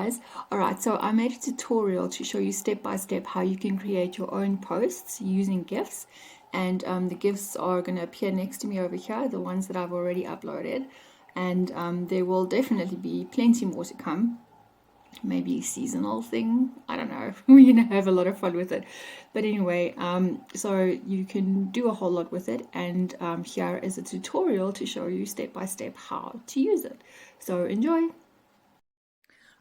guys. Alright, so I made a tutorial to show you step by step how you can create your own posts using GIFs. And the GIFs are going to appear next to me over here, the ones that I've already uploaded. And there will definitely be plenty more to come. Maybe a seasonal thing, I don't know. We're gonna have a lot of fun with it, but anyway, so you can do a whole lot with it, and here is a tutorial to show you step by step how to use it. So enjoy.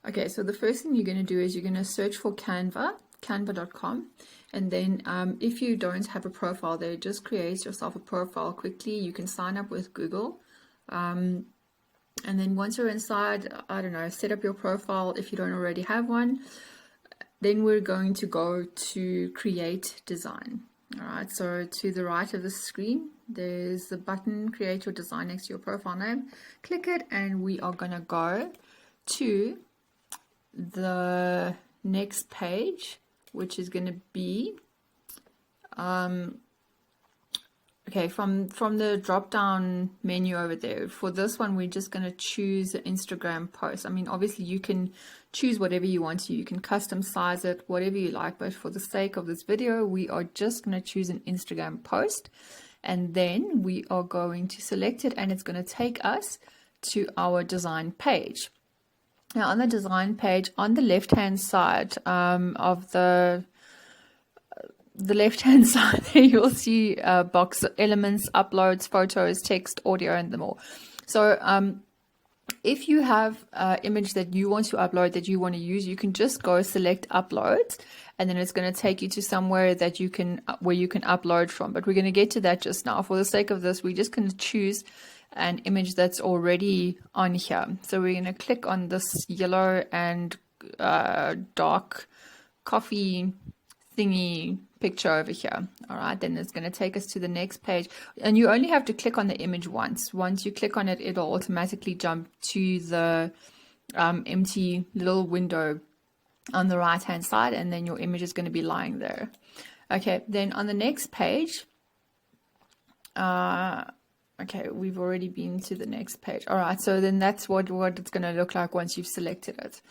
Okay, so the first thing you're going to do is you're going to search for canva.com, and then if you don't have a profile there, just create yourself a profile quickly. You can sign up with Google, and then once you're inside, I don't know, set up your profile if you don't already have one. Then we're going to go to create design. All right, so to the right of the screen, there's the button create your design next to your profile name. Click it, and we are going to go to the next page, which is going to be okay, from the drop down menu over there. For this one, we're just going to choose the Instagram post. I mean, obviously you can choose whatever you want to. You can custom size it, whatever you like, but for the sake of this video, we are just going to choose an Instagram post, and then we are going to select it, and it's going to take us to our design page. Now on the design page, on the left hand side of the left hand side there, you'll see a box of elements, uploads, photos, text, audio, and more. So if you have an image that you want to upload, that you want to use, you can just go select uploads, and then it's going to take you to somewhere that you can where you can upload from. But we're going to get to that just now. For the sake of this, we're just going to choose an image that's already on here. So we're going to click on this yellow and dark coffee thingy picture over here. All right, then it's going to take us to the next page, and you only have to click on the image once. Once you click on it, it'll automatically jump to the empty little window on the right hand side, and then your image is going to be lying there. Okay, then on the next page, okay, we've already been to the next page. All right, so then that's what it's going to look like once you've selected it.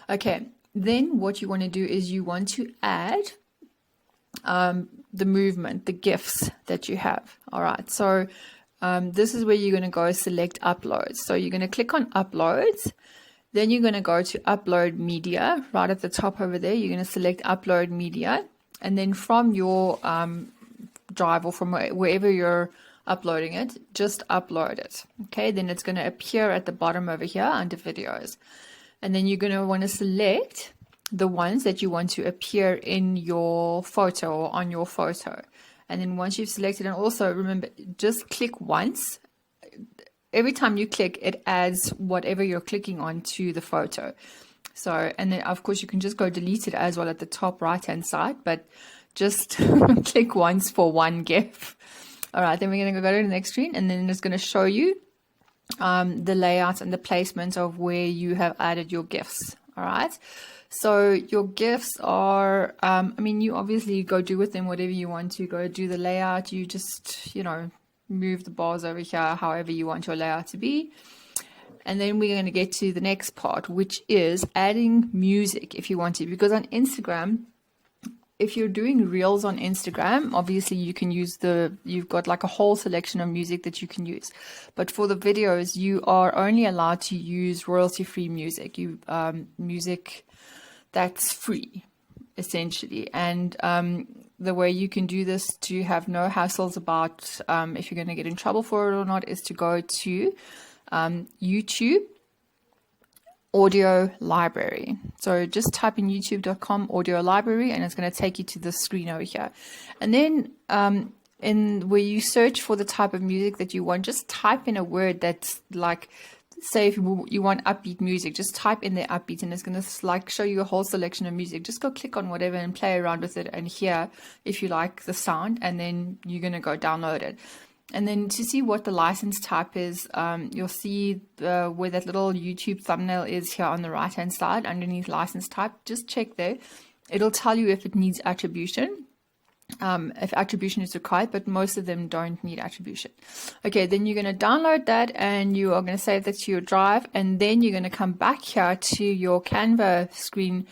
Okay, then what you want to do is you want to add the movement, the GIFs that you have. All right, so this is where you're going to go select uploads. So you're going to click on uploads, then you're going to go to upload media right at the top over there. You're going to select upload media, and then from your drive or from wherever you're uploading it, just upload it. Okay, then it's going to appear at the bottom over here under videos, and then you're going to want to select the ones that you want to appear in your photo or on your photo. And then once you've selected, and also remember, just click once. Every time you click, it adds whatever you're clicking on to the photo. So, and then of course you can just go delete it as well at the top right hand side, but just click once for one GIF. All right, then we're going to go to the next screen, and then it's going to show you the layout and the placement of where you have added your GIFs. All right, so your GIFs are, I mean, you obviously go do with them whatever you want to. Go do the layout. You just, you know, move the bars over here however you want your layout to be. And then we're going to get to the next part, which is adding music if you want to, because on Instagram, if you're doing reels on Instagram, obviously you can use you've got like a whole selection of music that you can use. But for the videos, you are only allowed to use royalty-free music, music that's free, essentially. And the way you can do this to have no hassles about if you're going to get in trouble for it or not is to go to YouTube audio library. So just type in youtube.com audio library, and it's going to take you to this screen over here. And then in where you search for the type of music that you want, just type in a word that's like, say if you want upbeat music, just type in the upbeat, and it's going to like show you a whole selection of music. Just go click on whatever and play around with it and hear if you like the sound, and then you're going to go download it. And then to see what the license type is, you'll see where that little YouTube thumbnail is here on the right hand side underneath license type. Just check there. It'll tell you if it needs attribution. if attribution is required, but most of them don't need attribution. Okay, then you're going to download that and you are going to save that to your drive, and then you're going to come back here to your Canva screen,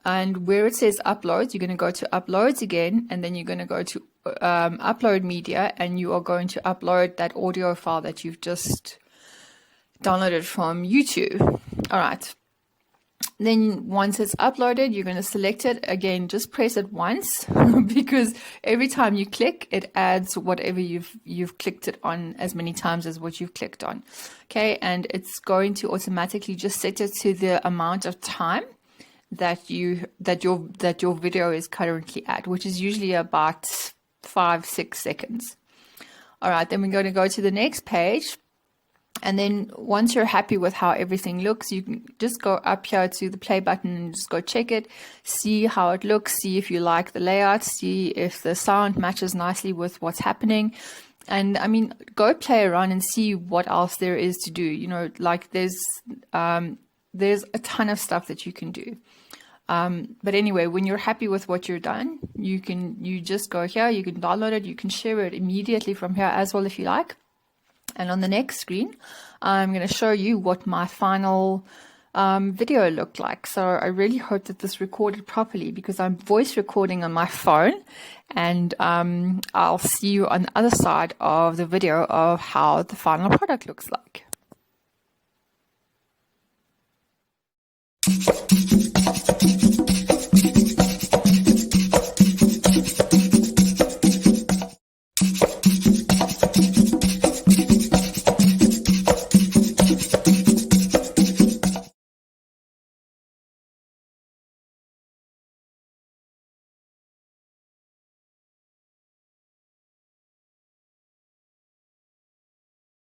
and where it says uploads, you're going to go to uploads again, and then you're going to go to upload media, and you are going to upload that audio file that you've just downloaded from YouTube. All right. Then once it's uploaded, you're going to select it again. Just press it once because every time you click, it adds whatever you've clicked it on as many times as what you've clicked on. Okay, and it's going to automatically just set it to the amount of time that your video is currently at, which is usually about 5-6 seconds. All right, then we're going to go to the next page. And then once you're happy with how everything looks, you can just go up here to the play button and just go check it, see how it looks, see if you like the layout, see if the sound matches nicely with what's happening. And I mean, go play around and see what else there is to do. You know, like there's a ton of stuff that you can do. But anyway, when you're happy with what you're done, you just go here, you can download it, you can share it immediately from here as well if you like. And on the next screen, I'm going to show you what my final video looked like. So I really hope that this recorded properly because I'm voice recording on my phone, and I'll see you on the other side of the video of how the final product looks like.